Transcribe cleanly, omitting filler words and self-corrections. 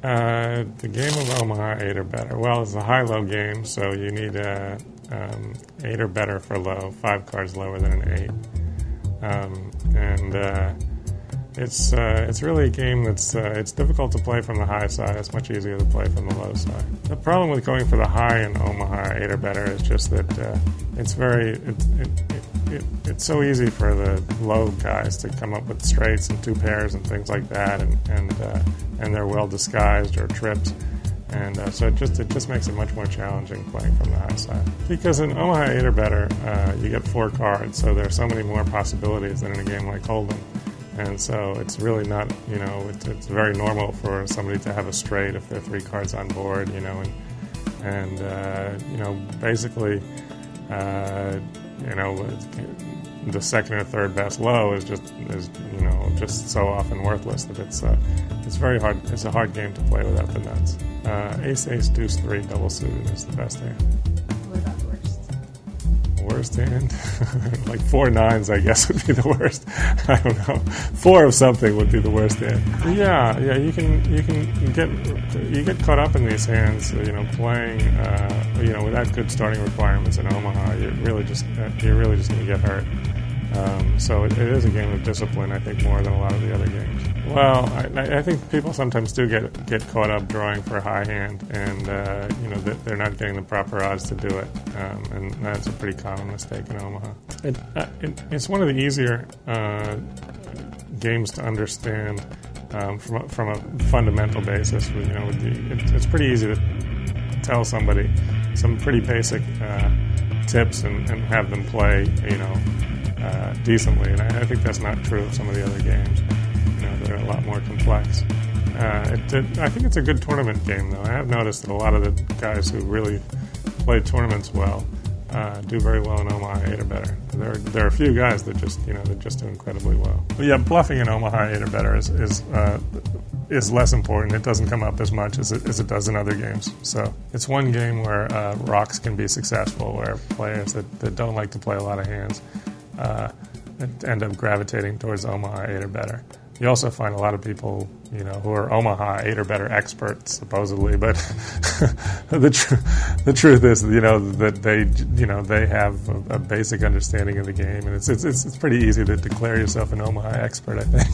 The game of Omaha, 8 or better. Well, it's a high-low game, so you need 8 or better for low, 5 cards lower than an 8. It's really a game that's it's difficult to play from the high side. It's much easier to play from the low side. The problem with going for the high in Omaha, 8 or better, is just that it's so easy for the low guys to come up with straights and 2 pairs and things like that, and they're well disguised or trips, and so it just makes it much more challenging playing from the high side. Because in Omaha 8 or better, you get 4 cards, so there are so many more possibilities than in a game like Hold'em, and so it's really not, it's very normal for somebody to have a straight if there are 3 cards on board, basically. The second or third best low is just so often worthless that it's very hard. It's a hard game to play without the nuts. Ace, ace, deuce, 3 double suited is the best hand. What about the worst? Worst hand, like 4 nines, I guess, would be the worst. I don't know. 4 of something would be the worst hand. Yeah. You get caught up in these hands. Playing. Without good starting requirements in Omaha, you're really just going to get hurt. So it is a game of discipline, I think, more than a lot of the other games. Well, I think people sometimes do get caught up drawing for a high hand, and they're not getting the proper odds to do it, and that's a pretty common mistake in Omaha. It's one of the easier games to understand from a fundamental basis. It's pretty easy to tell somebody some pretty basic tips and have them play, decently. And I think that's not true of some of the other games. They're a lot more complex. I think it's a good tournament game, though. I have noticed that a lot of the guys who really play tournaments well do very well in Omaha 8 or better. There are a few guys that just do incredibly well. But yeah, bluffing in Omaha 8 or better is less important. It doesn't come up as much as it does in other games. So it's one game where rocks can be successful, where players that don't like to play a lot of hands end up gravitating towards Omaha 8 or better. You also find a lot of people, who are Omaha 8 or better experts, supposedly, but the truth is, that they have a basic understanding of the game, and it's pretty easy to declare yourself an Omaha expert, I think.